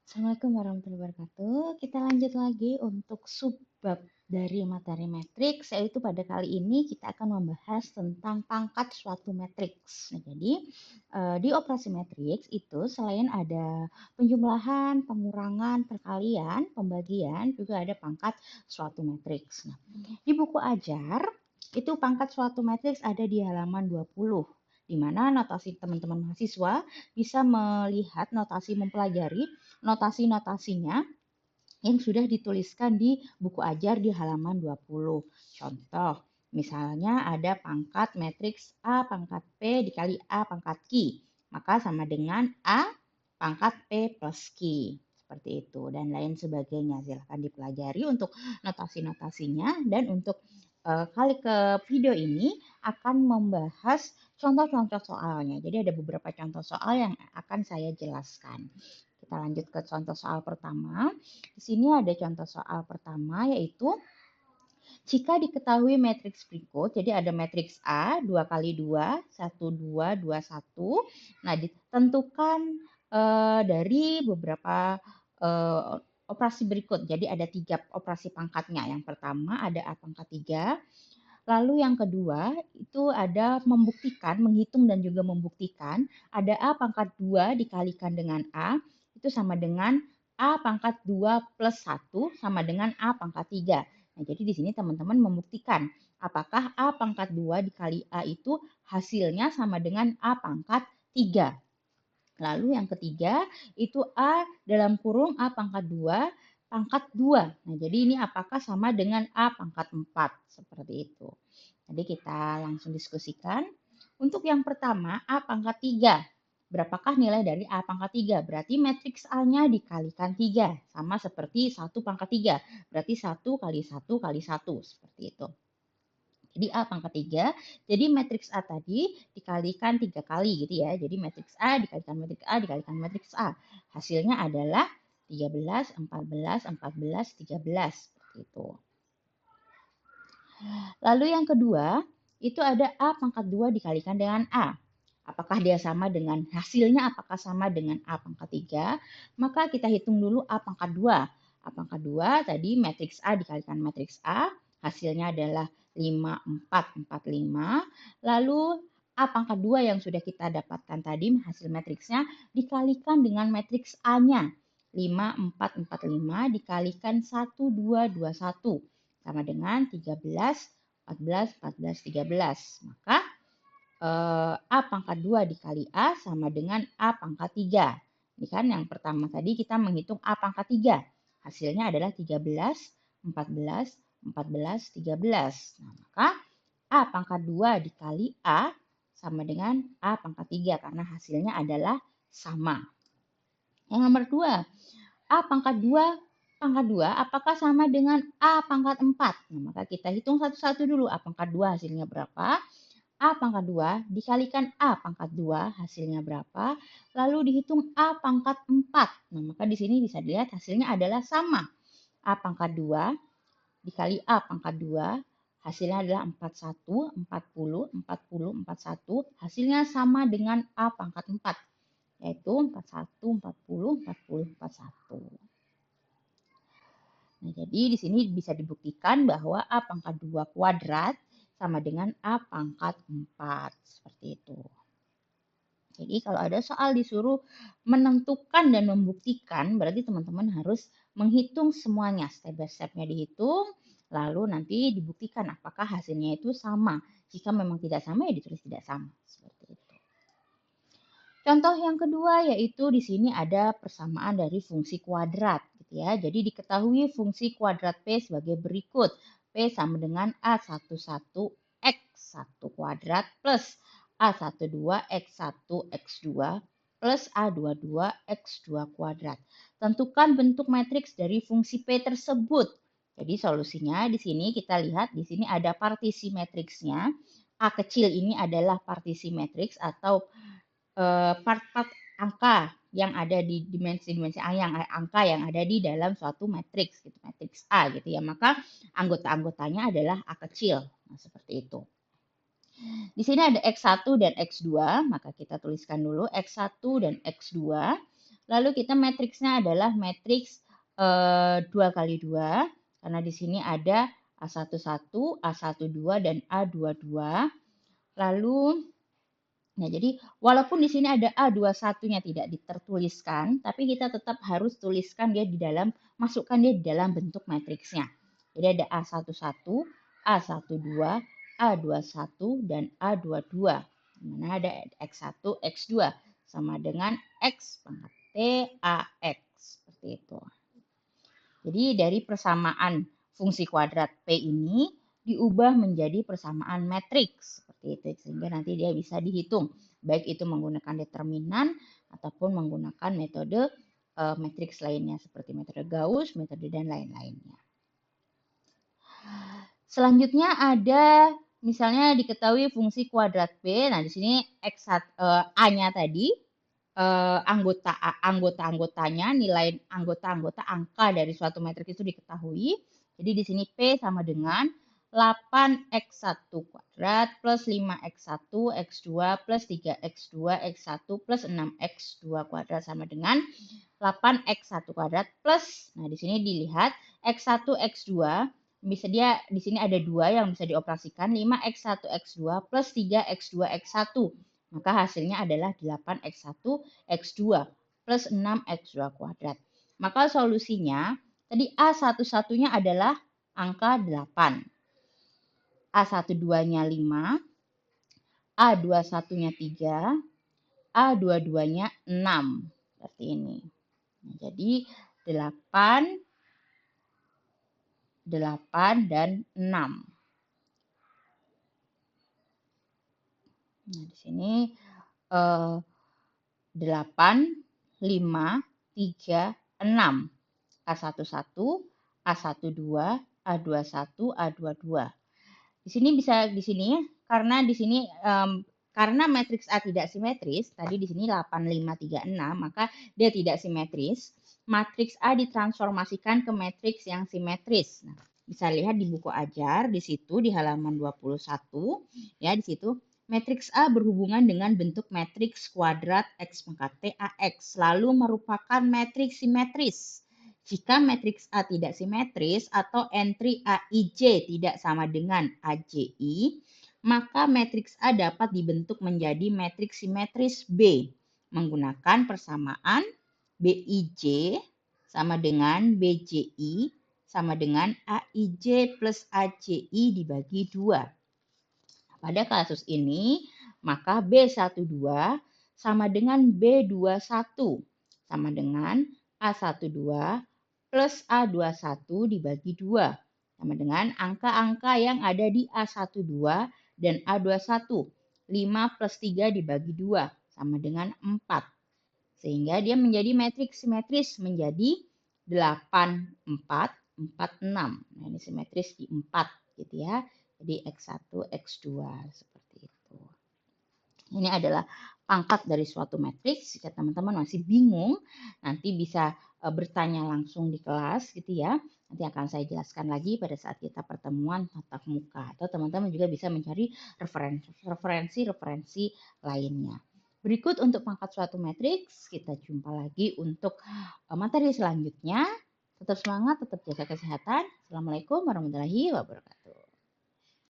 Assalamualaikum warahmatullahi wabarakatuh. Kita lanjut lagi untuk subbab dari materi matriks, yaitu pada kali ini kita akan membahas tentang pangkat suatu matriks. Nah, jadi di operasi matriks itu selain ada penjumlahan, pengurangan, perkalian, pembagian, juga ada pangkat suatu matriks. Nah, di buku ajar itu pangkat suatu matriks ada di halaman 20, di mana notasi teman-teman mahasiswa bisa melihat notasi mempelajari notasi-notasinya yang sudah dituliskan di buku ajar di halaman 20. Contoh, misalnya ada pangkat matriks A pangkat P dikali A pangkat Q. Maka sama dengan A pangkat P plus Q. Seperti itu dan lain sebagainya. Silahkan dipelajari untuk notasi-notasinya dan untuk kali ke video ini akan membahas contoh-contoh soalnya. Jadi ada beberapa contoh soal yang akan saya jelaskan. Kita lanjut ke contoh soal pertama. Di sini ada contoh soal pertama yaitu jika diketahui matriks berikut, jadi ada matriks A 2 kali 2, 1, 2, 2, 1. Nah, ditentukan dari beberapa operasi berikut. Jadi ada 3 operasi pangkatnya. Yang pertama ada A pangkat 3. Lalu yang kedua itu ada membuktikan, menghitung dan juga membuktikan ada A pangkat 2 dikalikan dengan A itu sama dengan A pangkat 2 plus 1 sama dengan A pangkat 3. Nah, jadi di sini teman-teman membuktikan apakah A pangkat 2 dikali A itu hasilnya sama dengan A pangkat 3. Lalu yang ketiga itu A dalam kurung A pangkat 2 pangkat 2. Nah, jadi ini apakah sama dengan A pangkat 4? Seperti itu. Jadi kita langsung diskusikan. Untuk yang pertama A pangkat 3. Berapakah nilai dari A pangkat 3? Berarti matriks A-nya dikalikan 3. Sama seperti 1 pangkat 3. Berarti 1 kali 1 kali 1. Seperti itu. Jadi A pangkat 3, jadi matriks A tadi dikalikan 3 kali gitu ya. Jadi matriks A dikalikan matriks A dikalikan matriks A. Hasilnya adalah 13, 14, 14, 13. Seperti itu. Lalu yang kedua, itu ada A pangkat 2 dikalikan dengan A. Apakah dia sama dengan hasilnya apakah sama dengan A pangkat 3? Maka kita hitung dulu A pangkat 2. A pangkat 2 tadi matriks A dikalikan matriks A, hasilnya adalah 5, 4, 4, 5. Lalu A pangkat 2 yang sudah kita dapatkan tadi hasil matriksnya dikalikan dengan matriks A-nya. 5, 4, 4, 5 dikalikan 1, 2, 2, 1 sama dengan 13, 14, 14, 13. Maka A pangkat 2 dikali A sama dengan A pangkat 3. Ini kan yang pertama tadi kita menghitung A pangkat 3. Hasilnya adalah 13, 14, 14, 13. Nah, maka A pangkat 2 dikali A sama dengan A pangkat 3 karena hasilnya adalah sama. Yang nomor 2, A pangkat 2 apakah sama dengan A pangkat 4? Nah, maka kita hitung satu-satu dulu. A pangkat 2 hasilnya berapa? A pangkat 2 dikalikan A pangkat 2 hasilnya berapa? Lalu dihitung A pangkat 4. Nah, maka di sini bisa dilihat hasilnya adalah sama. A pangkat 2 dikali A pangkat 2 hasilnya adalah 41, 40, 40, 41. Hasilnya sama dengan A pangkat 4. Yaitu 41, 40, 40, 41. Nah, jadi di sini bisa dibuktikan bahwa A pangkat 2 kuadrat sama dengan A pangkat 4. Seperti itu. Jadi kalau ada soal disuruh menentukan dan membuktikan, berarti teman-teman harus menghitung semuanya. Step by step-nya dihitung, lalu nanti dibuktikan apakah hasilnya itu sama. Jika memang tidak sama, ya ditulis tidak sama. Seperti itu. Contoh yang kedua yaitu di sini ada persamaan dari fungsi kuadrat. Gitu ya. Jadi diketahui fungsi kuadrat P sebagai berikut. P sama dengan A11X1 kuadrat plus A12X1X2 plus A22X2 kuadrat. Tentukan bentuk matriks dari fungsi P tersebut. Jadi solusinya di sini kita lihat di sini ada partisi matriksnya. A kecil ini adalah partisi matriks atau part-part angka yang ada di dimensi-dimensi angka yang ada di dalam suatu matriks gitu, matriks A gitu ya. Maka anggota-anggotanya adalah A kecil. Nah, seperti itu. Di sini ada X1 dan X2, maka kita tuliskan dulu X1 dan X2. Lalu kita matriksnya adalah matriks 2 kali 2, karena di sini ada A11, A12, dan A22. Lalu, nah jadi walaupun di sini ada A21-nya tidak ditertuliskan, tapi kita tetap harus tuliskan dia di dalam, masukkan dia di dalam bentuk matriksnya. Jadi ada A11, A12, A21, dan A22. Di mana ada X1, X2 sama dengan X pangkat T, AX. Seperti itu. Jadi dari persamaan fungsi kuadrat P ini diubah menjadi persamaan matriks. Seperti itu. Sehingga nanti dia bisa dihitung. Baik itu menggunakan determinan ataupun menggunakan metode matriks lainnya. Seperti metode Gauss, metode dan lain-lainnya. Selanjutnya ada misalnya diketahui fungsi kuadrat P. Nah, di sini A-nya tadi anggota-anggotanya, nilai anggota-anggota angka dari suatu matriks itu diketahui. Jadi di sini P sama dengan 8x1 kuadrat plus 5x1 x2 plus 3x2 x1 plus 6x2 kuadrat sama dengan 8x1 kuadrat plus, nah di sini dilihat x1 x2 bisa dia di sini ada 2 yang bisa dioperasikan, 5x1 x2 plus 3x2 x1. Maka hasilnya adalah 8x1 x2 plus 6x2 kuadrat. Maka solusinya tadi A11-nya adalah angka 8. A12-nya 5, A21-nya 3, A22-nya 6. Seperti ini. Nah, jadi 8, 8, dan 6. Nah, di sini 8, 5, 3, 6. A11, A12, A21, A22. Di sini bisa di sini karena di sini karena matriks A tidak simetris, tadi di sini 8, 5, 3, 6, maka dia tidak simetris. Matriks A ditransformasikan ke matriks yang simetris. Nah, bisa lihat di buku ajar di situ di halaman 21 ya di situ matriks A berhubungan dengan bentuk matriks kuadrat X pangkat T AX lalu merupakan matriks simetris. Jika matriks A tidak simetris atau entry AIJ tidak sama dengan AJI, maka matriks A dapat dibentuk menjadi matriks simetris B menggunakan persamaan BIJ sama dengan BJI sama dengan AIJ plus AJI dibagi 2. Pada kasus ini, maka B12 sama dengan B21 sama dengan A12 plus A21 dibagi 2. Sama dengan angka-angka yang ada di A12 dan A21. 5 plus 3 dibagi 2 sama dengan 4. Sehingga dia menjadi matriks simetris menjadi 8, 4, 4, 6. Nah, ini simetris di 4 gitu ya. Jadi X1, X2 seperti itu. Ini adalah pangkat dari suatu matriks. Jika teman-teman masih bingung, nanti bisa bertanya langsung di kelas gitu ya. Nanti akan saya jelaskan lagi pada saat kita pertemuan tatap muka. Atau teman-teman juga bisa mencari referensi-referensi lainnya. Berikut untuk pangkat suatu matriks, kita jumpa lagi untuk materi selanjutnya. Tetap semangat, tetap jaga kesehatan. Assalamualaikum warahmatullahi wabarakatuh.